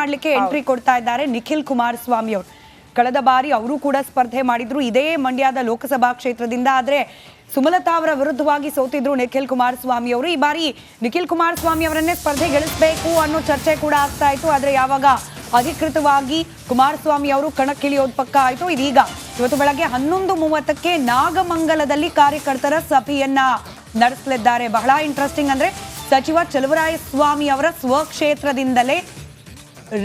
ಮಾಡಲಿಕ್ಕೆ ಎಂಟ್ರಿ ಕೊಡ್ತಾ ಇದ್ದಾರೆ ನಿಖಿಲ್ ಕುಮಾರಸ್ವಾಮಿ ಅವರು. ಕಳೆದ ಬಾರಿ ಅವರು ಕೂಡ ಸ್ಪರ್ಧೆ ಮಾಡಿದ್ರು ಇದೇ ಮಂಡ್ಯದ ಲೋಕಸಭಾ ಕ್ಷೇತ್ರದಿಂದ. ಆದ್ರೆ ಸುಮಲತಾ ಅವರ ವಿರುದ್ಧವಾಗಿ ಸೋತಿದ್ರು ನಿಖಿಲ್ ಕುಮಾರಸ್ವಾಮಿ ಅವರು. ಈ ಬಾರಿ ನಿಖಿಲ್ ಕುಮಾರಸ್ವಾಮಿ ಅವರನ್ನೇ ಸ್ಪರ್ಧೆಗಿಳಿಸಬೇಕು ಅನ್ನೋ ಚರ್ಚೆ ಕೂಡ ಆಗ್ತಾ ಇತ್ತು. ಆದ್ರೆ ಯಾವಾಗ ಅಧಿಕೃತವಾಗಿ ಕುಮಾರಸ್ವಾಮಿ ಅವರು ಕಣಕ್ಕಿಳಿಯೋದು ಪಕ್ಕ ಆಯ್ತು. ಇದೀಗ ಇವತ್ತು ಬೆಳಗ್ಗೆ 11:30ಕ್ಕೆ ನಾಗಮಂಗಲದಲ್ಲಿ ಕಾರ್ಯಕರ್ತರ ಸಭೆಯನ್ನ ನಡೆಸಲಿದ್ದಾರೆ. ಬಹಳ ಇಂಟ್ರೆಸ್ಟಿಂಗ್ ಅಂದ್ರೆ ಸಚಿವ ಚಲುವರಾಯಸ್ವಾಮಿ ಅವರ ಸ್ವಕ್ಷೇತ್ರದಿಂದಲೇ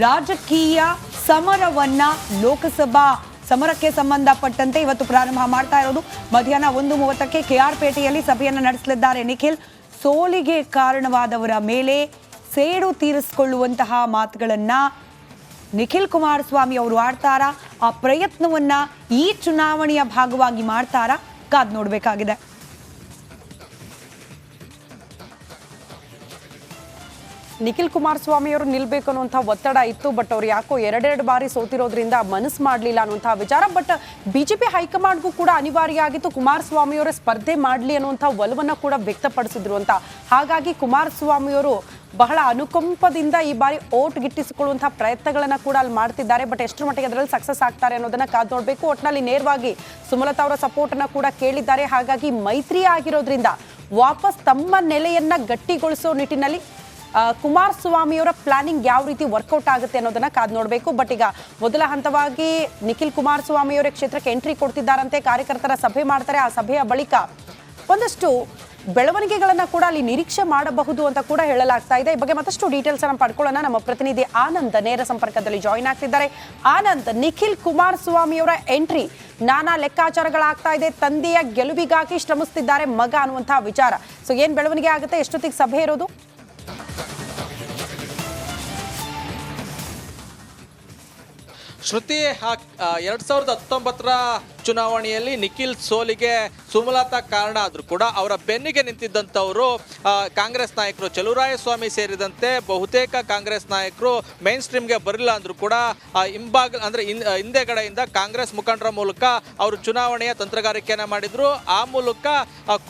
ರಾಜಕೀಯ ಸಮರವನ್ನ ಲೋಕಸಭಾ ಸಮರಕ್ಕೆ ಸಂಬಂಧಪಟ್ಟಂತೆ ಇವತ್ತು ಪ್ರಾರಂಭ ಮಾಡ್ತಾ ಇರೋದು. ಮಧ್ಯಾಹ್ನ 1:30ಕ್ಕೆ KR ಪೇಟೆಯಲ್ಲಿ ಸಭೆಯನ್ನ ನಡೆಸಲಿದ್ದಾರೆ. ನಿಖಿಲ್ ಸೋಲಿಗೆ ಕಾರಣವಾದವರ ಮೇಲೆ ಸೇಡು ತೀರಿಸಿಕೊಳ್ಳುವಂತಹ ಮಾತುಗಳನ್ನ ನಿಖಿಲ್ ಕುಮಾರಸ್ವಾಮಿ ಅವರು ಆಡ್ತಾರಾ? ಆ ಪ್ರಯತ್ನವನ್ನ ಈ ಚುನಾವಣೆಯ ಭಾಗವಾಗಿ ಮಾಡ್ತಾರಾ? ಕಾದ್ ನೋಡ್ಬೇಕಾಗಿದೆ. ನಿಖಿಲ್ ಕುಮಾರಸ್ವಾಮಿ ಅವರು ನಿಲ್ಬೇಕು ಅನ್ನುವಂಥ ಒತ್ತಡ ಇತ್ತು. ಬಟ್ ಅವ್ರು ಯಾಕೋ ಎರಡೆರಡು ಬಾರಿ ಸೋತಿರೋದ್ರಿಂದ ಮನಸ್ಸು ಮಾಡಲಿಲ್ಲ ಅನ್ನುವಂಥ ವಿಚಾರ. ಬಟ್ ಬಿಜೆಪಿ ಹೈಕಮಾಂಡ್ಗೂ ಕೂಡ ಅನಿವಾರ್ಯ ಆಗಿತ್ತು ಕುಮಾರಸ್ವಾಮಿ ಅವರ ಸ್ಪರ್ಧೆ ಮಾಡಲಿ ಅನ್ನುವಂಥ ಒಲವನ್ನು ಕೂಡ ವ್ಯಕ್ತಪಡಿಸಿದ್ರು ಅಂತ. ಹಾಗಾಗಿ ಕುಮಾರಸ್ವಾಮಿ ಅವರು ಬಹಳ ಅನುಕಂಪದಿಂದ ಈ ಬಾರಿ ಓಟ್ ಗಿಟ್ಟಿಸಿಕೊಳ್ಳುವಂತಹ ಪ್ರಯತ್ನಗಳನ್ನ ಕೂಡ ಅಲ್ಲಿ ಮಾಡ್ತಿದ್ದಾರೆ. ಬಟ್ ಎಷ್ಟರ ಮಟ್ಟಿಗೆ ಅದರಲ್ಲಿ ಸಕ್ಸಸ್ ಆಗ್ತಾರೆ ಅನ್ನೋದನ್ನ ಕಾದು ನೋಡಬೇಕು. ಒಟ್ಟಿನಲ್ಲಿ ನೇರವಾಗಿ ಸುಮಲತಾ ಅವರ ಸಪೋರ್ಟ್ ಅನ್ನ ಕೂಡ ಕೇಳಿದ್ದಾರೆ. ಹಾಗಾಗಿ ಮೈತ್ರಿ ಆಗಿರೋದ್ರಿಂದ ವಾಪಸ್ ತಮ್ಮ ನೆಲೆಯನ್ನ ಗಟ್ಟಿಗೊಳಿಸೋ ನಿಟ್ಟಿನಲ್ಲಿ ಕುಮಾರಸ್ವಾಮಿಯವರ ಪ್ಲಾನಿಂಗ್ ಯಾವ ರೀತಿ ವರ್ಕೌಟ್ ಆಗುತ್ತೆ ಅನ್ನೋದನ್ನ ಕಾದು ನೋಡಬೇಕು. ಬಟ್ ಈಗ ಮೊದಲ ಹಂತವಾಗಿ ನಿಖಿಲ್ ಕುಮಾರಸ್ವಾಮಿಯವರ ಕ್ಷೇತ್ರಕ್ಕೆ ಎಂಟ್ರಿ ಕೊಡ್ತಿದ್ದಾರಂತೆ. ಕಾರ್ಯಕರ್ತರ ಸಭೆ ಮಾಡ್ತಾರೆ. ಆ ಸಭೆಯ ಬಳಿಕ ಒಂದಷ್ಟು ಬೆಳವಣಿಗೆಗಳನ್ನ ಕೂಡ ಅಲ್ಲಿ ನಿರೀಕ್ಷೆ ಮಾಡಬಹುದು ಅಂತ ಕೂಡ ಹೇಳಲಾಗ್ತಾ ಇದೆ. ಈ ಬಗ್ಗೆ ಮತ್ತಷ್ಟು ಡೀಟೇಲ್ಸ್ ಅನ್ನು ಪಡ್ಕೊಳ್ಳೋಣ. ನಮ್ಮ ಪ್ರತಿನಿಧಿ ಆನಂದ್ ನೇರ ಸಂಪರ್ಕದಲ್ಲಿ ಜಾಯಿನ್ ಆಗ್ತಿದ್ದಾರೆ. ಆನಂದ್, ನಿಖಿಲ್ ಕುಮಾರಸ್ವಾಮಿಯವರ ಎಂಟ್ರಿ ನಾನಾ ಲೆಕ್ಕಾಚಾರಗಳಾಗ್ತಾ ಇದೆ. ತಂದೆಯ ಗೆಲುವಿಗಾಗಿ ಶ್ರಮಿಸ್ತಿದ್ದಾರೆ ಮಗ ಅನ್ನುವಂತಹ ವಿಚಾರ. ಸೊ ಏನ್ ಬೆಳವಣಿಗೆ ಆಗುತ್ತೆ? ಎಷ್ಟೊತ್ತಿಗೆ ಸಭೆ ಇರೋದು? ಶ್ರುತಿ, 2019ರ ಚುನಾವಣೆಯಲ್ಲಿ ನಿಖಿಲ್ ಸೋಲಿಗೆ ಸುಮಲತಾ ಕಾರಣ ಆದರೂ ಕೂಡ ಅವರ ಬೆನ್ನಿಗೆ ನಿಂತಿದ್ದಂಥವರು ಕಾಂಗ್ರೆಸ್ ನಾಯಕರು ಚಲುವರಾಯಸ್ವಾಮಿ ಸೇರಿದಂತೆ ಬಹುತೇಕ ಕಾಂಗ್ರೆಸ್ ನಾಯಕರು ಮೇನ್ ಸ್ಟ್ರೀಮ್ಗೆ ಬರಲಿಲ್ಲ ಅಂದರೂ ಕೂಡ ಹಿಂದೆಗಡೆಯಿಂದ ಕಾಂಗ್ರೆಸ್ ಮುಖಂಡರ ಮೂಲಕ ಅವರು ಚುನಾವಣೆಯ ತಂತ್ರಗಾರಿಕೆಯನ್ನು ಮಾಡಿದ್ರು. ಆ ಮೂಲಕ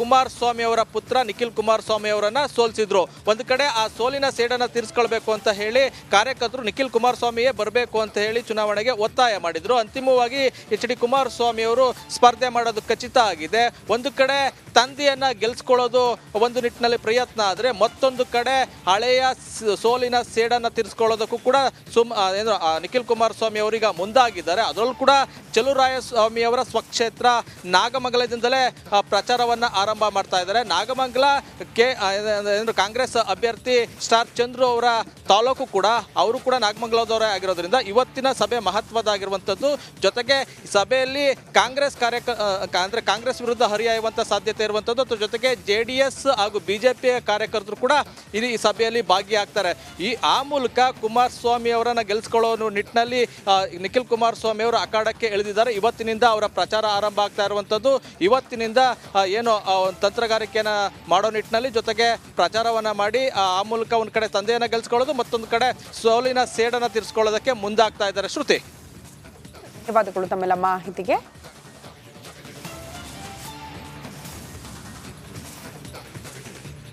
ಕುಮಾರಸ್ವಾಮಿ ಅವರ ಪುತ್ರ ನಿಖಿಲ್ ಕುಮಾರಸ್ವಾಮಿ ಅವರನ್ನ ಸೋಲಿಸಿದ್ರು. ಒಂದು ಕಡೆ ಆ ಸೋಲಿನ ಸೇಡನ್ನು ತೀರಿಸ್ಕೊಳ್ಬೇಕು ಅಂತ ಹೇಳಿ ಕಾರ್ಯಕರ್ತರು ನಿಖಿಲ್ ಕುಮಾರಸ್ವಾಮಿಯೇ ಬರಬೇಕು ಅಂತ ಹೇಳಿ ಚುನಾವಣೆಗೆ ಒತ್ತಾಯ ಮಾಡಿದ್ರು. ಅಂತಿಮವಾಗಿ HD ಕುಮಾರಸ್ವಾಮಿ ಅವರು ಸ್ಪರ್ಧೆ ಮಾಡೋದು ಖಚಿತ ಆಗಿದೆ. ಒಂದು ಕಡೆ ತಂದೆಯನ್ನ ಗೆಲ್ಸ್ಕೊಳ್ಳೋದು ಒಂದು ನಿಟ್ಟಿನಲ್ಲಿ ಪ್ರಯತ್ನ ಆದರೆ, ಮತ್ತೊಂದು ಕಡೆ ಹಳೆಯ ಸೋಲಿನ ಸೇಡನ್ನು ತೀರಿಸ್ಕೊಳ್ಳೋದಕ್ಕೂ ಕೂಡ ನಿಖಿಲ್ ಕುಮಾರಸ್ವಾಮಿ ಅವರೀಗ ಮುಂದಾಗಿದ್ದಾರೆ. ಅದರಲ್ಲೂ ಕೂಡ ಚಲುವರಾಯಸ್ವಾಮಿ ಅವರ ಸ್ವಕ್ಷೇತ್ರ ನಾಗಮಂಗಲದಿಂದಲೇ ಪ್ರಚಾರವನ್ನು ಆರಂಭ ಮಾಡ್ತಾ ಇದ್ದಾರೆ. ನಾಗಮಂಗಲಕ್ಕೆ ಕಾಂಗ್ರೆಸ್ ಅಭ್ಯರ್ಥಿ ಸ್ಟಾರ್ ಚಂದ್ರು ಅವರ ತಾಲೂಕು ಕೂಡ ಅವರು ಕೂಡ ನಾಗಮಂಗಲದವರೇ ಆಗಿರೋದ್ರಿಂದ ಇವತ್ತಿನ ಸಭೆ ಮಹತ್ವದಾಗಿರುವಂಥದ್ದು. ಜೊತೆಗೆ ಸಭೆಯಲ್ಲಿ ಕಾಂಗ್ರೆಸ್ ಕಾಂಗ್ರೆಸ್ ವಿರುದ್ಧ ಹರಿಯಾಯುವಂಥ ಸಾಧ್ಯತೆ ಇರುವಂಥದ್ದು. ಅದ್ರ ಜೊತೆಗೆ JDS ಹಾಗೂ BJP ಕಾರ್ಯಕರ್ತರು ಕೂಡ ಈ ಸಭೆಯಲ್ಲಿ ಭಾಗಿಯಾಗ್ತಾರೆ. ಆ ಮೂಲಕ ಕುಮಾರಸ್ವಾಮಿ ಅವರನ್ನ ಗೆಲ್ಸ್ಕೊಳ್ಳೋ ನಿಟ್ಟಿನಲ್ಲಿ ನಿಖಿಲ್ ಕುಮಾರಸ್ವಾಮಿ ಅವರು ಅಖಾಡಕ್ಕೆ ಇಳಿದಿದ್ದಾರೆ. ಇವತ್ತಿನಿಂದ ಅವರ ಪ್ರಚಾರ ಆರಂಭ ಆಗ್ತಾ ಇರುವಂಥದ್ದು. ಇವತ್ತಿನಿಂದ ಏನು ತಂತ್ರಗಾರಿಕೆಯನ್ನು ಮಾಡೋ ನಿಟ್ಟಿನಲ್ಲಿ ಜೊತೆಗೆ ಪ್ರಚಾರವನ್ನ ಮಾಡಿ ಆ ಮೂಲಕ ಒಂದು ಕಡೆ ತಂದೆಯನ್ನ ಗೆಲ್ಸ್ಕೊಳ್ಳೋದು, ಮತ್ತೊಂದು ಕಡೆ ಸೋಲಿನ ಸೇಡನ್ನು ತೀರಿಸ್ಕೊಳ್ಳೋದಕ್ಕೆ ಮುಂದಾಗ್ತಾ ಇದ್ದಾರೆ. ಶ್ರುತಿ, ಧನ್ಯವಾದಗಳು ತಮ್ಮೆಲ್ಲ ಮಾಹಿತಿಗೆ.